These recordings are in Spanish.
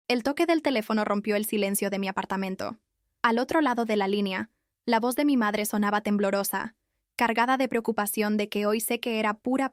El toque del teléfono rompió el silencio de mi apartamento. Al otro lado de la línea, la voz de mi madre sonaba temblorosa, cargada de preocupación de que hoy sé que era pura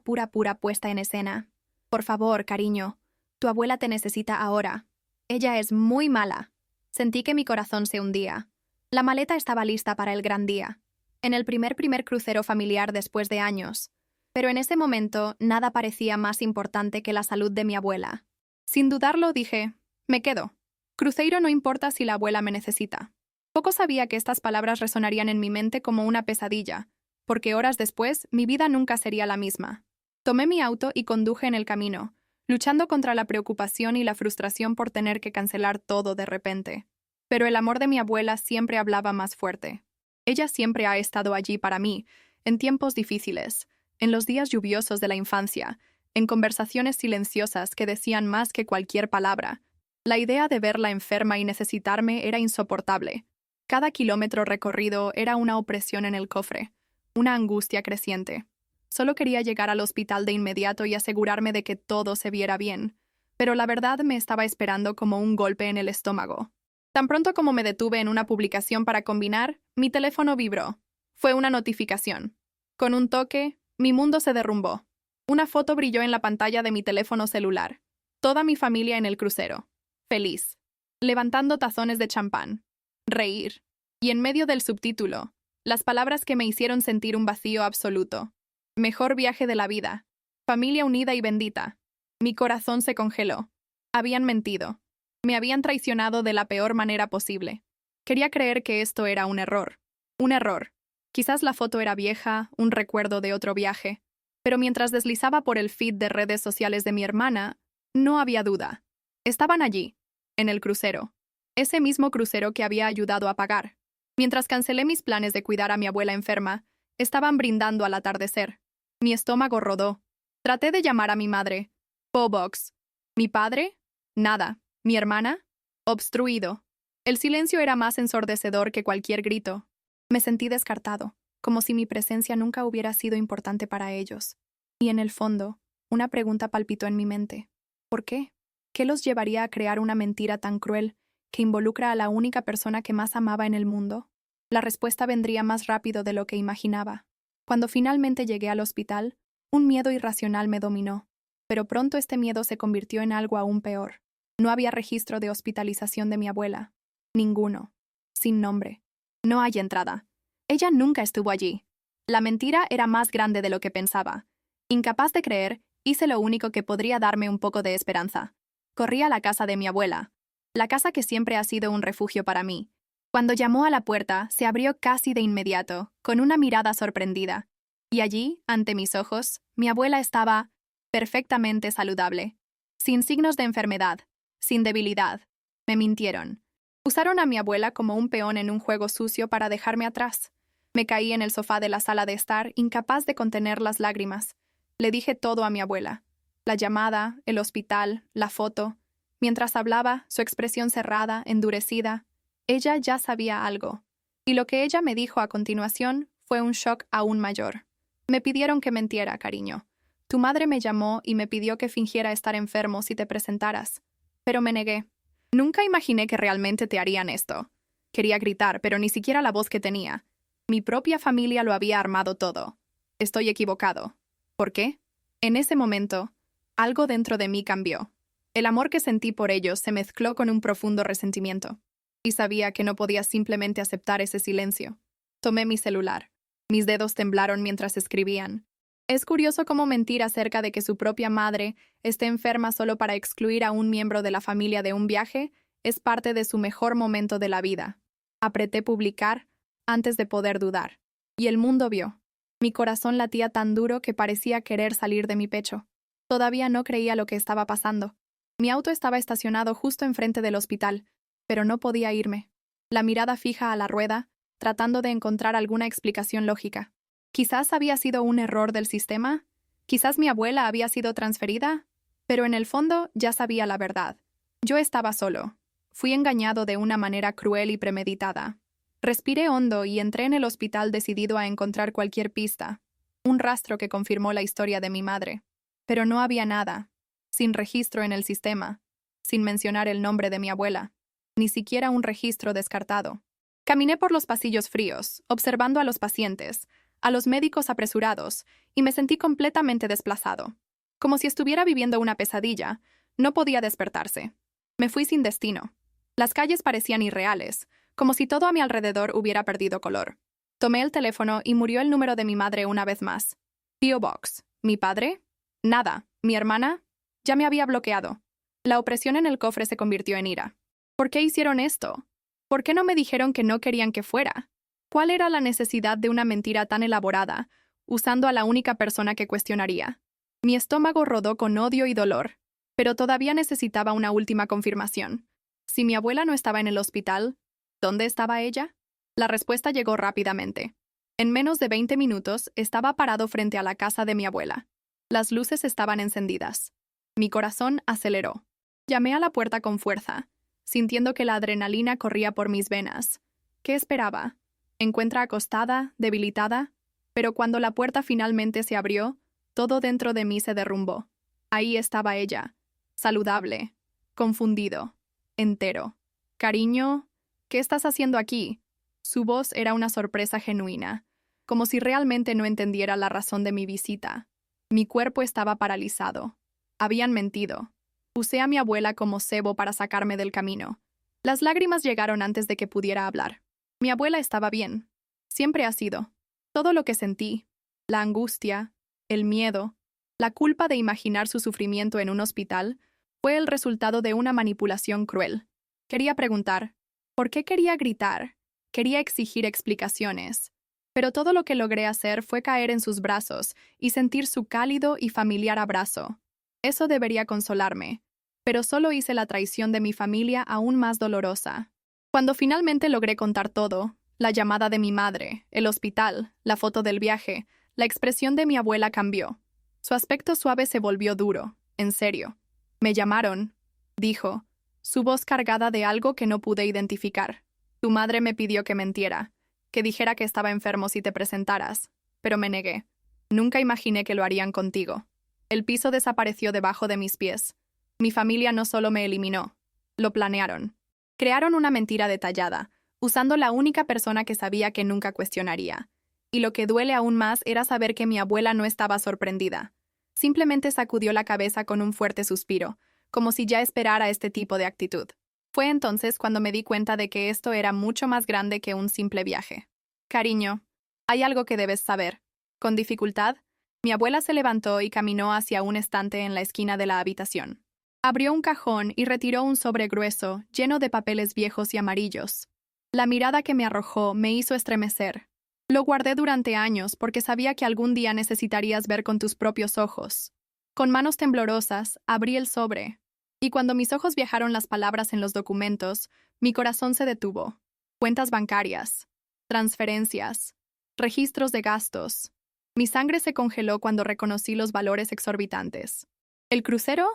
puesta en escena. Por favor, cariño, tu abuela te necesita ahora. Ella es muy mala. Sentí que mi corazón se hundía. La maleta estaba lista para el gran día. En el primer crucero familiar después de años. Pero en ese momento nada parecía más importante que la salud de mi abuela. Sin dudarlo dije, me quedo. Cruzeiro no importa si la abuela me necesita. Poco sabía que estas palabras resonarían en mi mente como una pesadilla, porque horas después mi vida nunca sería la misma. Tomé mi auto y conduje en el camino, luchando contra la preocupación y la frustración por tener que cancelar todo de repente. Pero el amor de mi abuela siempre hablaba más fuerte. Ella siempre ha estado allí para mí, en tiempos difíciles, en los días lluviosos de la infancia, en conversaciones silenciosas que decían más que cualquier palabra. La idea de verla enferma y necesitarme era insoportable. Cada kilómetro recorrido era una opresión en el cofre, una angustia creciente. Solo quería llegar al hospital de inmediato y asegurarme de que todo se viera bien, pero la verdad me estaba esperando como un golpe en el estómago. Tan pronto como me detuve en una publicación para combinar, mi teléfono vibró. Fue una notificación. Con un toque, mi mundo se derrumbó. Una foto brilló en la pantalla de mi teléfono celular. Toda mi familia en el crucero. Feliz. Levantando tazones de champán. Reír. Y en medio del subtítulo, las palabras que me hicieron sentir un vacío absoluto. Mejor viaje de la vida. Familia unida y bendita. Mi corazón se congeló. Habían mentido. Me habían traicionado de la peor manera posible. Quería creer que esto era un error. Un error. Quizás la foto era vieja, un recuerdo de otro viaje. Pero mientras deslizaba por el feed de redes sociales de mi hermana, no había duda. Estaban allí, en el crucero. Ese mismo crucero que había ayudado a pagar. Mientras cancelé mis planes de cuidar a mi abuela enferma, estaban brindando al atardecer. Mi estómago rodó. Traté de llamar a mi madre. Box. ¿Mi padre? Nada. ¿Mi hermana? Obstruido. El silencio era más ensordecedor que cualquier grito. Me sentí descartado, como si mi presencia nunca hubiera sido importante para ellos. Y en el fondo, una pregunta palpitó en mi mente. ¿Por qué? ¿Qué los llevaría a crear una mentira tan cruel que involucra a la única persona que más amaba en el mundo? La respuesta vendría más rápido de lo que imaginaba. Cuando finalmente llegué al hospital, un miedo irracional me dominó. Pero pronto este miedo se convirtió en algo aún peor. No había registro de hospitalización de mi abuela. Ninguno. Sin nombre. No hay entrada. Ella nunca estuvo allí. La mentira era más grande de lo que pensaba. Incapaz de creer, hice lo único que podría darme un poco de esperanza. Corrí a la casa de mi abuela. La casa que siempre ha sido un refugio para mí. Cuando llamó a la puerta, se abrió casi de inmediato, con una mirada sorprendida. Y allí, ante mis ojos, mi abuela estaba perfectamente saludable. Sin signos de enfermedad. Sin debilidad. Me mintieron. Usaron a mi abuela como un peón en un juego sucio para dejarme atrás. Me caí en el sofá de la sala de estar, incapaz de contener las lágrimas. Le dije todo a mi abuela. La llamada, el hospital, la foto. Mientras hablaba, su expresión cerrada, endurecida. Ella ya sabía algo. Y lo que ella me dijo a continuación fue un shock aún mayor. Me pidieron que mentiera, cariño. Tu madre me llamó y me pidió que fingiera estar enfermo si te presentaras. Pero me negué. Nunca imaginé que realmente te harían esto. Quería gritar, pero ni siquiera la voz que tenía. Mi propia familia lo había armado todo. Estoy equivocado. ¿Por qué? En ese momento, algo dentro de mí cambió. El amor que sentí por ellos se mezcló con un profundo resentimiento. Y sabía que no podía simplemente aceptar ese silencio. Tomé mi celular. Mis dedos temblaron mientras escribían. Es curioso cómo mentir acerca de que su propia madre esté enferma solo para excluir a un miembro de la familia de un viaje es parte de su mejor momento de la vida. Apreté publicar antes de poder dudar. Y el mundo vio. Mi corazón latía tan duro que parecía querer salir de mi pecho. Todavía no creía lo que estaba pasando. Mi auto estaba estacionado justo enfrente del hospital, pero no podía irme. La mirada fija a la rueda, tratando de encontrar alguna explicación lógica. Quizás había sido un error del sistema, quizás mi abuela había sido transferida, pero en el fondo ya sabía la verdad. Yo estaba solo. Fui engañado de una manera cruel y premeditada. Respiré hondo y entré en el hospital decidido a encontrar cualquier pista, un rastro que confirmó la historia de mi madre. Pero no había nada, sin registro en el sistema. sin mencionar el nombre de mi abuela. Ni siquiera un registro descartado. Caminé por los pasillos fríos, observando a los pacientes, a los médicos apresurados, y me sentí completamente desplazado. Como si estuviera viviendo una pesadilla, no podía despertarse. Me fui sin destino. Las calles parecían irreales, como si todo a mi alrededor hubiera perdido color. Tomé el teléfono y murió el número de mi madre una vez más. P.O. Box. ¿Mi padre? Nada. ¿Mi hermana? Ya me había bloqueado. La opresión en el cofre se convirtió en ira. ¿Por qué hicieron esto? ¿Por qué no me dijeron que no querían que fuera? ¿Cuál era la necesidad de una mentira tan elaborada, usando a la única persona que cuestionaría? Mi estómago rodó con odio y dolor, pero todavía necesitaba una última confirmación. Si mi abuela no estaba en el hospital, ¿dónde estaba ella? La respuesta llegó rápidamente. En menos de 20 minutos estaba parado frente a la casa de mi abuela. Las luces estaban encendidas. Mi corazón aceleró. Llamé a la puerta con fuerza, sintiendo que la adrenalina corría por mis venas. ¿Qué esperaba? ¿Encuentra acostada, debilitada? Pero cuando la puerta finalmente se abrió, todo dentro de mí se derrumbó. Ahí estaba ella, saludable, confundido, entero. Cariño, ¿qué estás haciendo aquí? Su voz era una sorpresa genuina, como si realmente no entendiera la razón de mi visita. Mi cuerpo estaba paralizado. Habían mentido. Usé a mi abuela como cebo para sacarme del camino. Las lágrimas llegaron antes de que pudiera hablar. Mi abuela estaba bien. Siempre ha sido. Todo lo que sentí, la angustia, el miedo, la culpa de imaginar su sufrimiento en un hospital, fue el resultado de una manipulación cruel. Quería preguntar, ¿por qué quería gritar? Quería exigir explicaciones. Pero todo lo que logré hacer fue caer en sus brazos y sentir su cálido y familiar abrazo. Eso debería consolarme, pero solo hice la traición de mi familia aún más dolorosa. Cuando finalmente logré contar todo, la llamada de mi madre, el hospital, la foto del viaje, la expresión de mi abuela cambió. Su aspecto suave se volvió duro, en serio. Me llamaron, dijo, su voz cargada de algo que no pude identificar. Tu madre me pidió que mentiera, que dijera que estaba enfermo si te presentaras, pero me negué. Nunca imaginé que lo harían contigo. El piso desapareció debajo de mis pies. Mi familia no solo me eliminó, lo planearon. Crearon una mentira detallada, usando la única persona que sabía que nunca cuestionaría. Y lo que duele aún más era saber que mi abuela no estaba sorprendida. Simplemente sacudió la cabeza con un fuerte suspiro, como si ya esperara este tipo de actitud. Fue entonces cuando me di cuenta de que esto era mucho más grande que un simple viaje. Cariño, hay algo que debes saber. Con dificultad, mi abuela se levantó y caminó hacia un estante en la esquina de la habitación. Abrió un cajón y retiró un sobre grueso, lleno de papeles viejos y amarillos. La mirada que me arrojó me hizo estremecer. Lo guardé durante años porque sabía que algún día necesitarías ver con tus propios ojos. Con manos temblorosas, abrí el sobre, y cuando mis ojos viajaron las palabras en los documentos, mi corazón se detuvo. Cuentas bancarias, transferencias, registros de gastos. Mi sangre se congeló cuando reconocí los valores exorbitantes. ¿El crucero?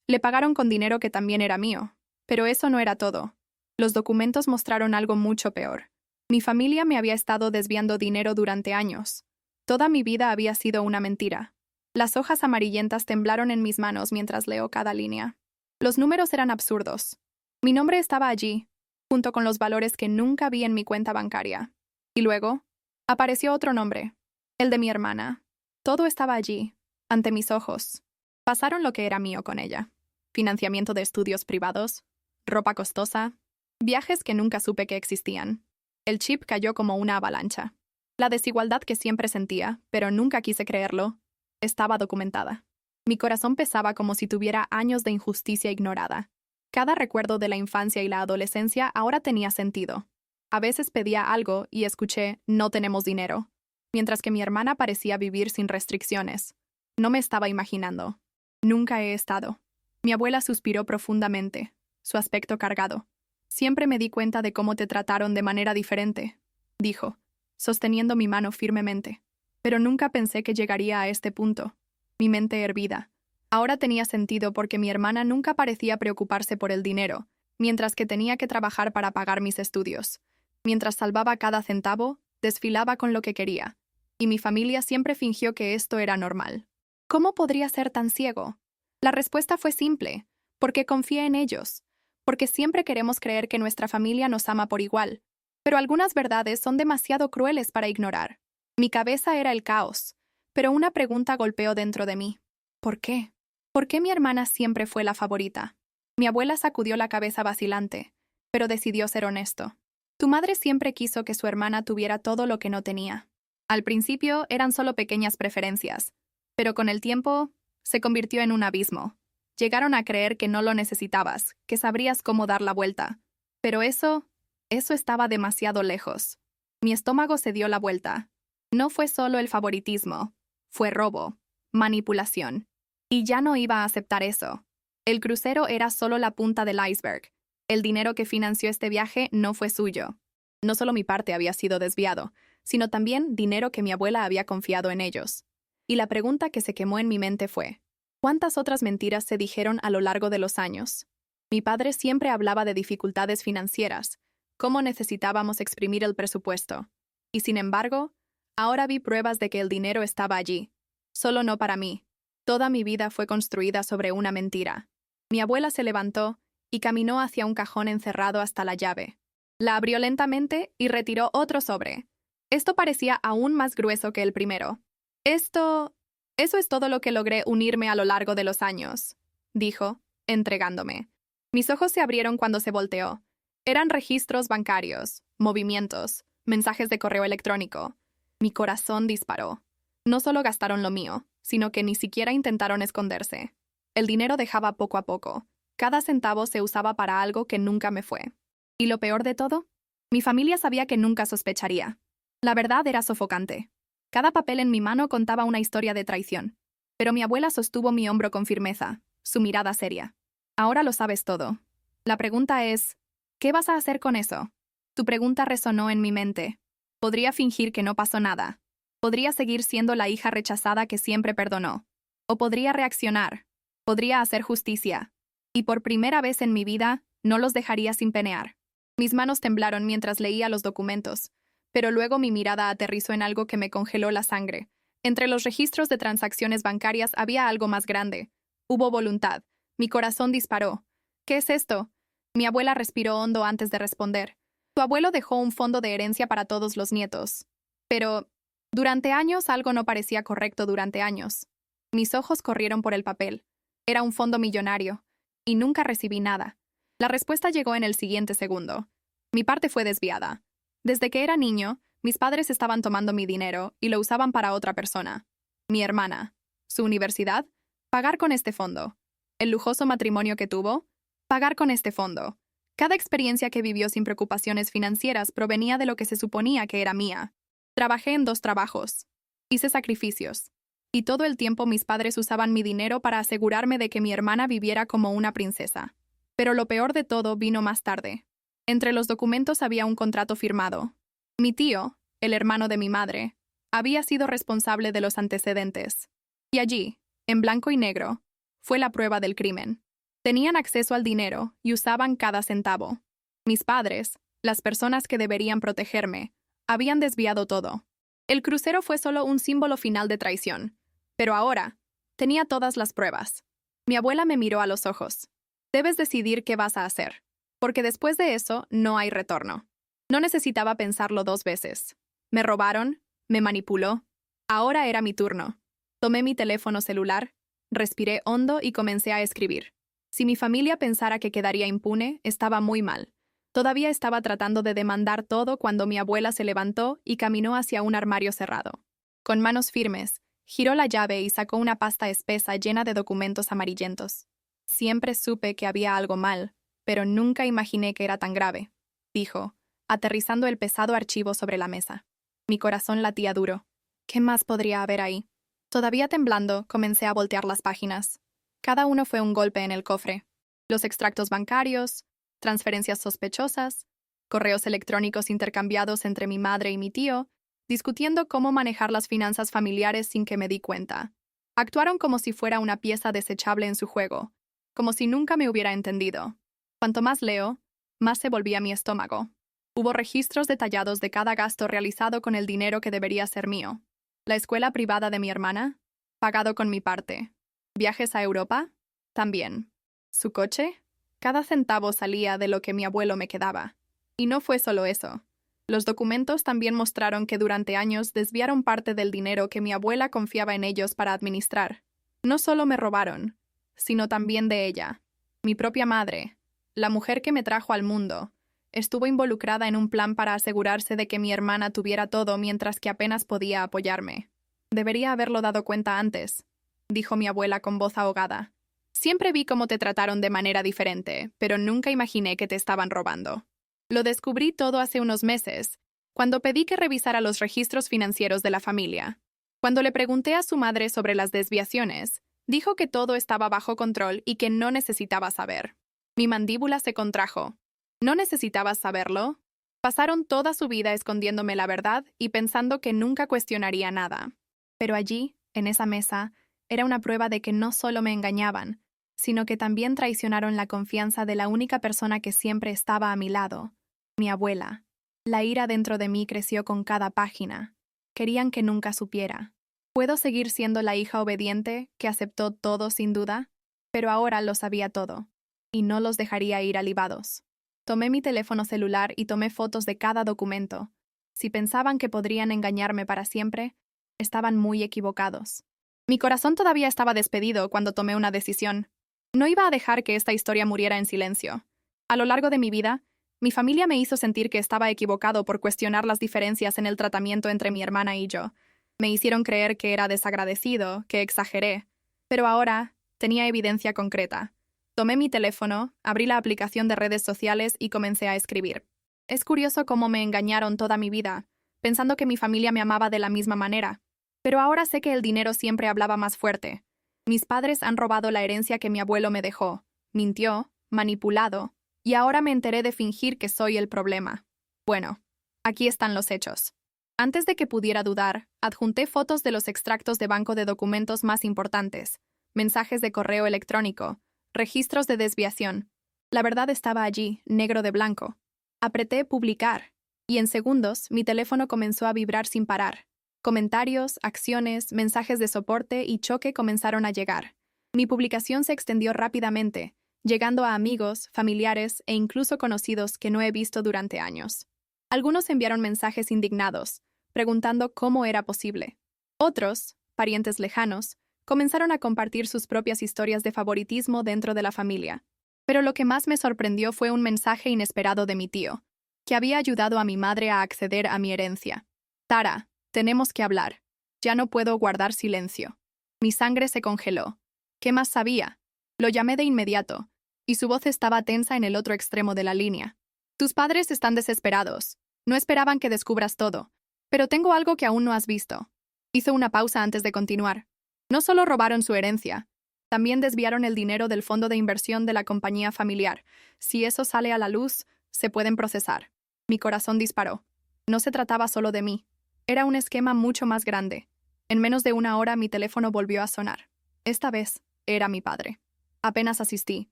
Le pagaron con dinero que también era mío. Pero eso no era todo. Los documentos mostraron algo mucho peor. Mi familia me había estado desviando dinero durante años. Toda mi vida había sido una mentira. Las hojas amarillentas temblaron en mis manos mientras leo cada línea. Los números eran absurdos. Mi nombre estaba allí, junto con los valores que nunca vi en mi cuenta bancaria. Y luego, apareció otro nombre, el de mi hermana. Todo estaba allí, ante mis ojos. Pasaron lo que era mío con ella. Financiamiento de estudios privados, ropa costosa, viajes que nunca supe que existían. El chip cayó como una avalancha. La desigualdad que siempre sentía, pero nunca quise creerlo, estaba documentada. Mi corazón pesaba como si tuviera años de injusticia ignorada. Cada recuerdo de la infancia y la adolescencia ahora tenía sentido. A veces pedía algo y escuché, no tenemos dinero, mientras que mi hermana parecía vivir sin restricciones. No me estaba imaginando. Nunca he estado. Mi abuela suspiró profundamente, su aspecto cargado. Siempre me di cuenta de cómo te trataron de manera diferente, dijo, sosteniendo mi mano firmemente. Pero nunca pensé que llegaría a este punto. Mi mente hervida. Ahora tenía sentido porque mi hermana nunca parecía preocuparse por el dinero, mientras que tenía que trabajar para pagar mis estudios. Mientras salvaba cada centavo, desfilaba con lo que quería. Y mi familia siempre fingió que esto era normal. ¿Cómo podría ser tan ciego? La respuesta fue simple, porque confié en ellos, porque siempre queremos creer que nuestra familia nos ama por igual, pero algunas verdades son demasiado crueles para ignorar. Mi cabeza era el caos, pero una pregunta golpeó dentro de mí. ¿Por qué? ¿Por qué mi hermana siempre fue la favorita? Mi abuela sacudió la cabeza vacilante, pero decidió ser honesto. Tu madre siempre quiso que su hermana tuviera todo lo que no tenía. Al principio eran solo pequeñas preferencias, pero con el tiempo se convirtió en un abismo. Llegaron a creer que no lo necesitabas, que sabrías cómo dar la vuelta. Pero eso estaba demasiado lejos. Mi estómago se dio la vuelta. No fue solo el favoritismo, fue robo, manipulación. Y ya no iba a aceptar eso. El crucero era solo la punta del iceberg. El dinero que financió este viaje no fue suyo. No solo mi parte había sido desviado, sino también dinero que mi abuela había confiado en ellos. Y la pregunta que se quemó en mi mente fue, ¿cuántas otras mentiras se dijeron a lo largo de los años? Mi padre siempre hablaba de dificultades financieras, cómo necesitábamos exprimir el presupuesto. Y sin embargo, ahora vi pruebas de que el dinero estaba allí. Solo no para mí. Toda mi vida fue construida sobre una mentira. Mi abuela se levantó y caminó hacia un cajón encerrado hasta la llave. La abrió lentamente y retiró otro sobre. Esto parecía aún más grueso que el primero. Eso es todo lo que logré unirme a lo largo de los años, dijo, entregándome. Mis ojos se abrieron cuando se volteó. Eran registros bancarios, movimientos, mensajes de correo electrónico. Mi corazón disparó. No solo gastaron lo mío, sino que ni siquiera intentaron esconderse. El dinero dejaba poco a poco. Cada centavo se usaba para algo que nunca me fue. ¿Y lo peor de todo? Mi familia sabía que nunca sospecharía. La verdad era sofocante. Cada papel en mi mano contaba una historia de traición. Pero mi abuela sostuvo mi hombro con firmeza, su mirada seria. Ahora lo sabes todo. La pregunta es, ¿qué vas a hacer con eso? Tu pregunta resonó en mi mente. Podría fingir que no pasó nada. Podría seguir siendo la hija rechazada que siempre perdonó. O podría reaccionar. Podría hacer justicia. Y por primera vez en mi vida, no los dejaría sin penear. Mis manos temblaron mientras leía los documentos, pero luego mi mirada aterrizó en algo que me congeló la sangre. Entre los registros de transacciones bancarias había algo más grande. Hubo voluntad. Mi corazón disparó. ¿Qué es esto? Mi abuela respiró hondo antes de responder. Tu abuelo dejó un fondo de herencia para todos los nietos. Pero, durante años algo no parecía correcto durante años. Mis ojos corrieron por el papel. Era un fondo millonario. Y nunca recibí nada. La respuesta llegó en el siguiente segundo. Mi parte fue desviada. Desde que era niño, mis padres estaban tomando mi dinero y lo usaban para otra persona. Mi hermana. Su universidad. Pagar con este fondo. El lujoso matrimonio que tuvo. Pagar con este fondo. Cada experiencia que vivió sin preocupaciones financieras provenía de lo que se suponía que era mía. Trabajé en 2 trabajos. Hice sacrificios. Y todo el tiempo mis padres usaban mi dinero para asegurarme de que mi hermana viviera como una princesa. Pero lo peor de todo vino más tarde. Entre los documentos había un contrato firmado. Mi tío, el hermano de mi madre, había sido responsable de los antecedentes. Y allí, en blanco y negro, fue la prueba del crimen. Tenían acceso al dinero y usaban cada centavo. Mis padres, las personas que deberían protegerme, habían desviado todo. El crucero fue solo un símbolo final de traición. Pero ahora, tenía todas las pruebas. Mi abuela me miró a los ojos. Debes decidir qué vas a hacer, porque después de eso no hay retorno. No necesitaba pensarlo 2 veces. Me robaron, me manipuló. Ahora era mi turno. Tomé mi teléfono celular, respiré hondo y comencé a escribir. Si mi familia pensara que quedaría impune, estaba muy mal. Todavía estaba tratando de demandar todo cuando mi abuela se levantó y caminó hacia un armario cerrado. Con manos firmes, giró la llave y sacó una pasta espesa llena de documentos amarillentos. Siempre supe que había algo mal, pero nunca imaginé que era tan grave, dijo, aterrizando el pesado archivo sobre la mesa. Mi corazón latía duro. ¿Qué más podría haber ahí? Todavía temblando, comencé a voltear las páginas. Cada uno fue un golpe en el cofre. Los extractos bancarios, transferencias sospechosas, correos electrónicos intercambiados entre mi madre y mi tío, discutiendo cómo manejar las finanzas familiares sin que me di cuenta. Actuaron como si fuera una pieza desechable en su juego, como si nunca me hubiera entendido. Cuanto más leo, más se volvía mi estómago. Hubo registros detallados de cada gasto realizado con el dinero que debería ser mío. La escuela privada de mi hermana, pagado con mi parte. Viajes a Europa, también. ¿Su coche? Cada centavo salía de lo que mi abuelo me quedaba. Y no fue solo eso. Los documentos también mostraron que durante años desviaron parte del dinero que mi abuela confiaba en ellos para administrar. No solo me robaron, sino también de ella. Mi propia madre, la mujer que me trajo al mundo, estuvo involucrada en un plan para asegurarse de que mi hermana tuviera todo mientras que apenas podía apoyarme. Debería haberlo dado cuenta antes, dijo mi abuela con voz ahogada. Siempre vi cómo te trataron de manera diferente, pero nunca imaginé que te estaban robando. Lo descubrí todo hace unos meses, cuando pedí que revisara los registros financieros de la familia. Cuando le pregunté a su madre sobre las desviaciones, dijo que todo estaba bajo control y que no necesitaba saber. Mi mandíbula se contrajo. ¿No necesitabas saberlo? Pasaron toda su vida escondiéndome la verdad y pensando que nunca cuestionaría nada. Pero allí, en esa mesa, era una prueba de que no solo me engañaban, sino que también traicionaron la confianza de la única persona que siempre estaba a mi lado, mi abuela. La ira dentro de mí creció con cada página. Querían que nunca supiera. ¿Puedo seguir siendo la hija obediente que aceptó todo sin duda? Pero ahora lo sabía todo, y no los dejaría ir alivados. Tomé mi teléfono celular y tomé fotos de cada documento. Si pensaban que podrían engañarme para siempre, estaban muy equivocados. Mi corazón todavía estaba despedido cuando tomé una decisión. No iba a dejar que esta historia muriera en silencio. A lo largo de mi vida, mi familia me hizo sentir que estaba equivocado por cuestionar las diferencias en el tratamiento entre mi hermana y yo. Me hicieron creer que era desagradecido, que exageré. Pero ahora tenía evidencia concreta. Tomé mi teléfono, abrí la aplicación de redes sociales y comencé a escribir. Es curioso cómo me engañaron toda mi vida, pensando que mi familia me amaba de la misma manera. Pero ahora sé que el dinero siempre hablaba más fuerte. Mis padres han robado la herencia que mi abuelo me dejó, mintió, manipulado, y ahora me enteré de fingir que soy el problema. Bueno, aquí están los hechos. Antes de que pudiera dudar, adjunté fotos de los extractos de banco de documentos más importantes, mensajes de correo electrónico, registros de desviación. La verdad estaba allí, negro de blanco. Apreté publicar, y en segundos mi teléfono comenzó a vibrar sin parar. Comentarios, acciones, mensajes de soporte y choque comenzaron a llegar. Mi publicación se extendió rápidamente, llegando a amigos, familiares e incluso conocidos que no he visto durante años. Algunos enviaron mensajes indignados, preguntando cómo era posible. Otros, parientes lejanos, comenzaron a compartir sus propias historias de favoritismo dentro de la familia. Pero lo que más me sorprendió fue un mensaje inesperado de mi tío, que había ayudado a mi madre a acceder a mi herencia. Tara, tenemos que hablar. Ya no puedo guardar silencio. Mi sangre se congeló. ¿Qué más sabía? Lo llamé de inmediato, y su voz estaba tensa en el otro extremo de la línea. Tus padres están desesperados. No esperaban que descubras todo. Pero tengo algo que aún no has visto. Hizo una pausa antes de continuar. No solo robaron su herencia, también desviaron el dinero del fondo de inversión de la compañía familiar. Si eso sale a la luz, se pueden procesar. Mi corazón disparó. No se trataba solo de mí. Era un esquema mucho más grande. En menos de una hora mi teléfono volvió a sonar. Esta vez era mi padre. Apenas asistí,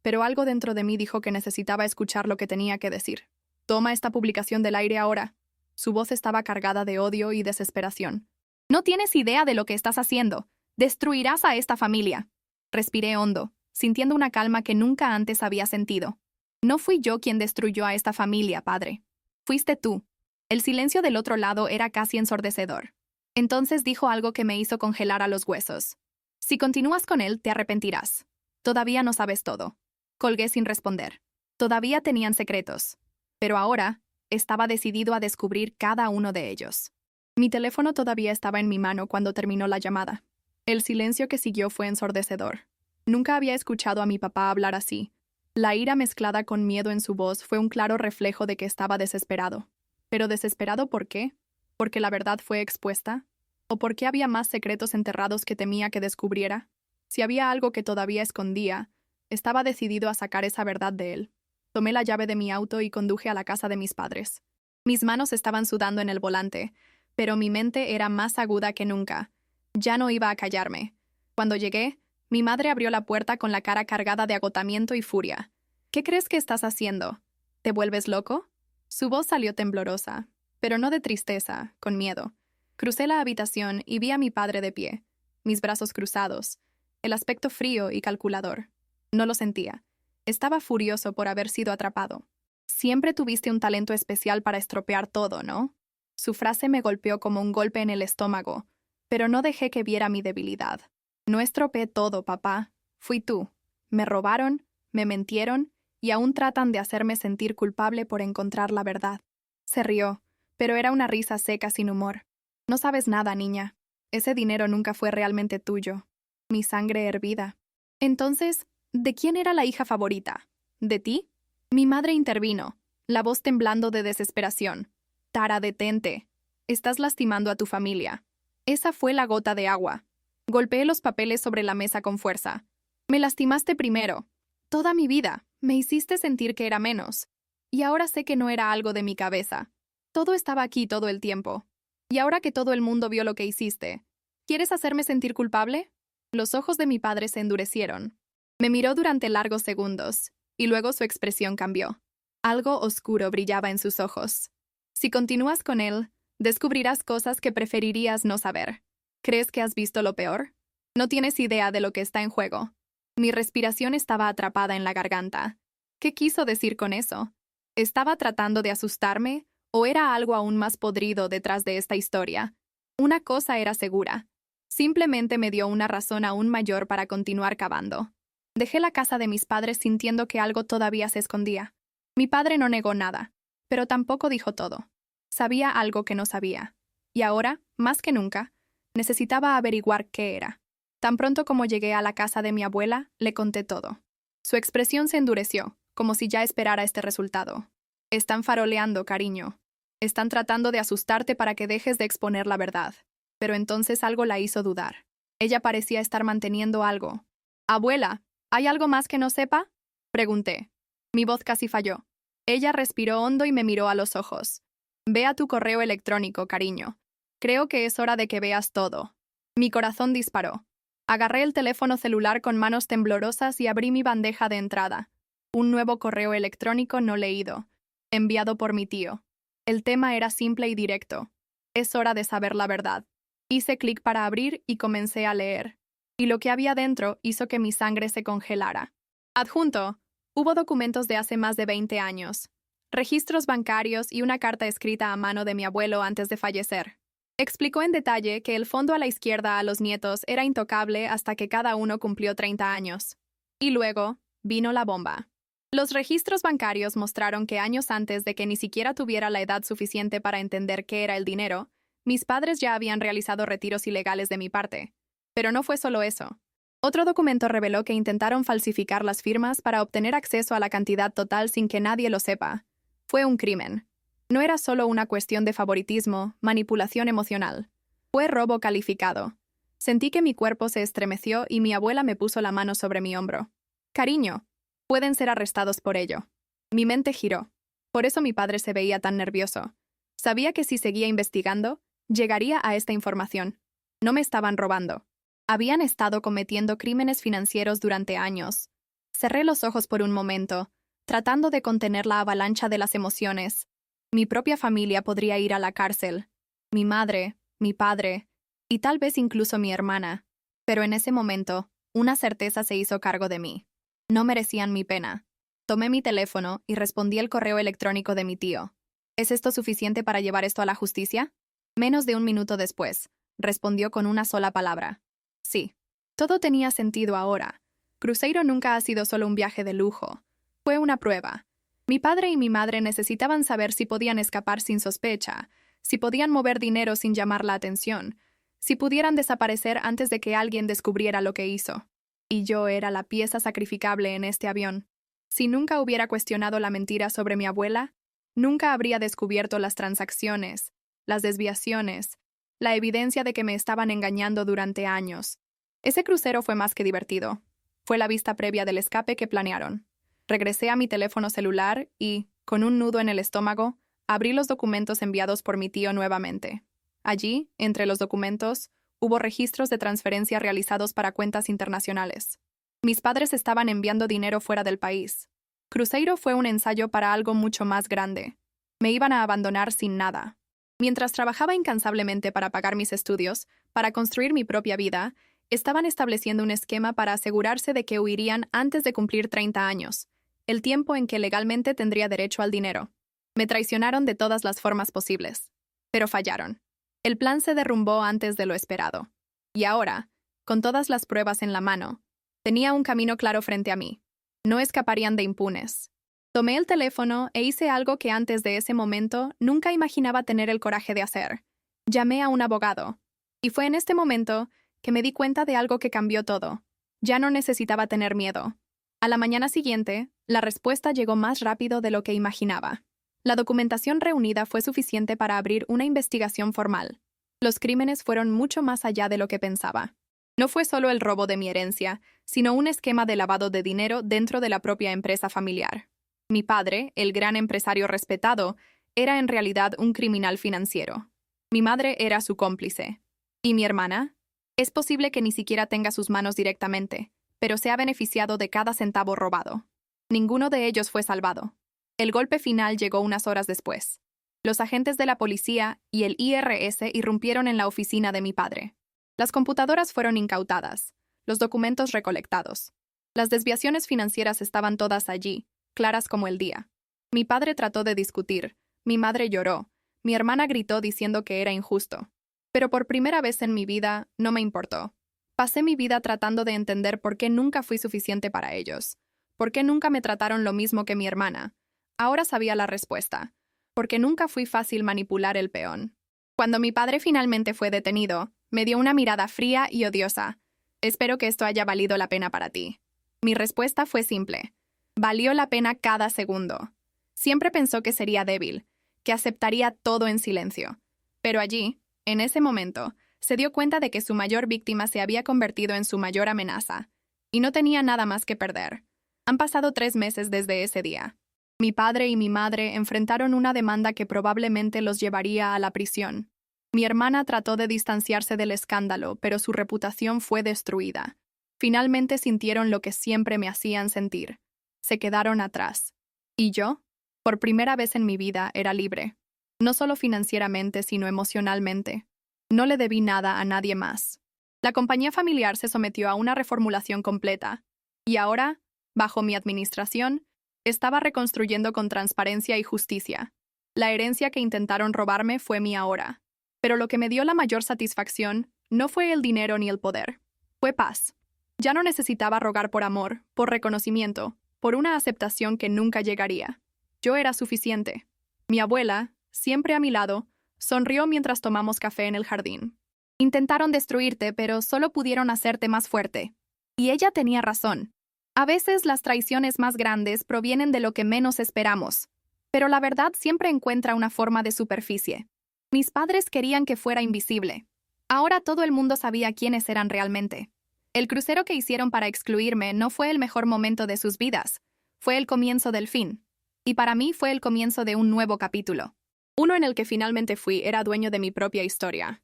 pero algo dentro de mí dijo que necesitaba escuchar lo que tenía que decir. Toma esta publicación del aire ahora. Su voz estaba cargada de odio y desesperación. No tienes idea de lo que estás haciendo. Destruirás a esta familia. Respiré hondo, sintiendo una calma que nunca antes había sentido. No fui yo quien destruyó a esta familia, padre. Fuiste tú. El silencio del otro lado era casi ensordecedor. Entonces dijo algo que me hizo congelar a los huesos. Si continúas con él, te arrepentirás. Todavía no sabes todo. Colgué sin responder. Todavía tenían secretos. Pero ahora, estaba decidido a descubrir cada uno de ellos. Mi teléfono todavía estaba en mi mano cuando terminó la llamada. El silencio que siguió fue ensordecedor. Nunca había escuchado a mi papá hablar así. La ira mezclada con miedo en su voz fue un claro reflejo de que estaba desesperado. ¿Pero desesperado por qué? ¿Porque la verdad fue expuesta? ¿O porque había más secretos enterrados que temía que descubriera? Si había algo que todavía escondía, estaba decidido a sacar esa verdad de él. Tomé la llave de mi auto y conduje a la casa de mis padres. Mis manos estaban sudando en el volante, pero mi mente era más aguda que nunca. Ya no iba a callarme. Cuando llegué, mi madre abrió la puerta con la cara cargada de agotamiento y furia. ¿Qué crees que estás haciendo? ¿Te vuelves loco? Su voz salió temblorosa, pero no de tristeza, con miedo. Crucé la habitación y vi a mi padre de pie, mis brazos cruzados, el aspecto frío y calculador. No lo sentía. Estaba furioso por haber sido atrapado. Siempre tuviste un talento especial para estropear todo, ¿no? Su frase me golpeó como un golpe en el estómago, pero no dejé que viera mi debilidad. No estropeé todo, papá. Fui tú. Me robaron, me mentieron y aún tratan de hacerme sentir culpable por encontrar la verdad. Se rió, pero era una risa seca sin humor. No sabes nada, niña. Ese dinero nunca fue realmente tuyo. Mi sangre hervida. Entonces, ¿de quién era la hija favorita? ¿De ti? Mi madre intervino, la voz temblando de desesperación. Tara, detente. Estás lastimando a tu familia. Esa fue la gota de agua. Golpeé los papeles sobre la mesa con fuerza. Me lastimaste primero. Toda mi vida, me hiciste sentir que era menos. Y ahora sé que no era algo de mi cabeza. Todo estaba aquí todo el tiempo. Y ahora que todo el mundo vio lo que hiciste, ¿quieres hacerme sentir culpable? Los ojos de mi padre se endurecieron. Me miró durante largos segundos, y luego su expresión cambió. Algo oscuro brillaba en sus ojos. Si continúas con él, descubrirás cosas que preferirías no saber. ¿Crees que has visto lo peor? No tienes idea de lo que está en juego. Mi respiración estaba atrapada en la garganta. ¿Qué quiso decir con eso? ¿Estaba tratando de asustarme o era algo aún más podrido detrás de esta historia? Una cosa era segura. Simplemente me dio una razón aún mayor para continuar cavando. Dejé la casa de mis padres sintiendo que algo todavía se escondía. Mi padre no negó nada, pero tampoco dijo todo. Sabía algo que no sabía. Y ahora, más que nunca, necesitaba averiguar qué era. Tan pronto como llegué a la casa de mi abuela, le conté todo. Su expresión se endureció, como si ya esperara este resultado. Están faroleando, cariño. Están tratando de asustarte para que dejes de exponer la verdad. Pero entonces algo la hizo dudar. Ella parecía estar manteniendo algo. Abuela, ¿hay algo más que no sepa? Pregunté. Mi voz casi falló. Ella respiró hondo y me miró a los ojos. Ve a tu correo electrónico, cariño. Creo que es hora de que veas todo. Mi corazón disparó. Agarré el teléfono celular con manos temblorosas y abrí mi bandeja de entrada. Un nuevo correo electrónico no leído, enviado por mi tío. El tema era simple y directo. Es hora de saber la verdad. Hice clic para abrir y comencé a leer. Y lo que había dentro hizo que mi sangre se congelara. Adjunto, hubo documentos de hace más de 20 años. Registros bancarios y una carta escrita a mano de mi abuelo antes de fallecer. Explicó en detalle que el fondo a la izquierda a los nietos era intocable hasta que cada uno cumplió 30 años. Y luego, vino la bomba. Los registros bancarios mostraron que años antes de que ni siquiera tuviera la edad suficiente para entender qué era el dinero, mis padres ya habían realizado retiros ilegales de mi parte. Pero no fue solo eso. Otro documento reveló que intentaron falsificar las firmas para obtener acceso a la cantidad total sin que nadie lo sepa. Fue un crimen. No era solo una cuestión de favoritismo, manipulación emocional. Fue robo calificado. Sentí que mi cuerpo se estremeció y mi abuela me puso la mano sobre mi hombro. Cariño, pueden ser arrestados por ello. Mi mente giró. Por eso mi padre se veía tan nervioso. Sabía que si seguía investigando, llegaría a esta información. No me estaban robando. Habían estado cometiendo crímenes financieros durante años. Cerré los ojos por un momento, tratando de contener la avalancha de las emociones. Mi propia familia podría ir a la cárcel. Mi madre, mi padre, y tal vez incluso mi hermana. Pero en ese momento, una certeza se hizo cargo de mí. No merecían mi pena. Tomé mi teléfono y respondí el correo electrónico de mi tío. ¿Es esto suficiente para llevar esto a la justicia? Menos de un minuto después, respondió con una sola palabra. Sí. Todo tenía sentido ahora. Cruzeiro nunca ha sido solo un viaje de lujo. Fue una prueba. Mi padre y mi madre necesitaban saber si podían escapar sin sospecha, si podían mover dinero sin llamar la atención, si pudieran desaparecer antes de que alguien descubriera lo que hizo. Y yo era la pieza sacrificable en este avión. Si nunca hubiera cuestionado la mentira sobre mi abuela, nunca habría descubierto las transacciones, las desviaciones, la evidencia de que me estaban engañando durante años. Ese crucero fue más que divertido. Fue la vista previa del escape que planearon. Regresé a mi teléfono celular y, con un nudo en el estómago, abrí los documentos enviados por mi tío nuevamente. Allí, entre los documentos, hubo registros de transferencia realizados para cuentas internacionales. Mis padres estaban enviando dinero fuera del país. Cruzeiro fue un ensayo para algo mucho más grande. Me iban a abandonar sin nada. Mientras trabajaba incansablemente para pagar mis estudios, para construir mi propia vida, Estaban estableciendo un esquema para asegurarse de que huirían antes de cumplir 30 años, el tiempo en que legalmente tendría derecho al dinero. Me traicionaron de todas las formas posibles, pero fallaron. El plan se derrumbó antes de lo esperado. Y ahora, con todas las pruebas en la mano, tenía un camino claro frente a mí. No escaparían de impunes. Tomé el teléfono e hice algo que antes de ese momento nunca imaginaba tener el coraje de hacer. Llamé a un abogado. Y fue en este momento que me di cuenta de algo que cambió todo. Ya no necesitaba tener miedo. A la mañana siguiente, la respuesta llegó más rápido de lo que imaginaba. La documentación reunida fue suficiente para abrir una investigación formal. Los crímenes fueron mucho más allá de lo que pensaba. No fue solo el robo de mi herencia, sino un esquema de lavado de dinero dentro de la propia empresa familiar. Mi padre, el gran empresario respetado, era en realidad un criminal financiero. Mi madre era su cómplice. ¿Y mi hermana? Es posible que ni siquiera tenga sus manos directamente, pero se ha beneficiado de cada centavo robado. Ninguno de ellos fue salvado. El golpe final llegó unas horas después. Los agentes de la policía y el IRS irrumpieron en la oficina de mi padre. Las computadoras fueron incautadas, los documentos recolectados. Las desviaciones financieras estaban todas allí, claras como el día. Mi padre trató de discutir, mi madre lloró, mi hermana gritó diciendo que era injusto. Pero por primera vez en mi vida no me importó. Pasé mi vida tratando de entender por qué nunca fui suficiente para ellos, por qué nunca me trataron lo mismo que mi hermana. Ahora sabía la respuesta, porque nunca fui fácil manipular el peón. Cuando mi padre finalmente fue detenido, me dio una mirada fría y odiosa. Espero que esto haya valido la pena para ti. Mi respuesta fue simple. Valió la pena cada segundo. Siempre pensó que sería débil, que aceptaría todo en silencio. Pero allí, en ese momento, se dio cuenta de que su mayor víctima se había convertido en su mayor amenaza, y no tenía nada más que perder. Han pasado 3 meses desde ese día. Mi padre y mi madre enfrentaron una demanda que probablemente los llevaría a la prisión. Mi hermana trató de distanciarse del escándalo, pero su reputación fue destruida. Finalmente sintieron lo que siempre me hacían sentir. Se quedaron atrás. ¿Y yo? Por primera vez en mi vida era libre. No solo financieramente, sino emocionalmente. No le debí nada a nadie más. La compañía familiar se sometió a una reformulación completa. Y ahora, bajo mi administración, estaba reconstruyendo con transparencia y justicia. La herencia que intentaron robarme fue mía ahora. Pero lo que me dio la mayor satisfacción no fue el dinero ni el poder. Fue paz. Ya no necesitaba rogar por amor, por reconocimiento, por una aceptación que nunca llegaría. Yo era suficiente. Mi abuela, siempre a mi lado, sonrió mientras tomamos café en el jardín. Intentaron destruirte, pero solo pudieron hacerte más fuerte. Y ella tenía razón. A veces las traiciones más grandes provienen de lo que menos esperamos, pero la verdad siempre encuentra una forma de superficie. Mis padres querían que fuera invisible. Ahora todo el mundo sabía quiénes eran realmente. El crucero que hicieron para excluirme no fue el mejor momento de sus vidas, fue el comienzo del fin. Y para mí fue el comienzo de un nuevo capítulo. Uno en el que finalmente era dueño de mi propia historia.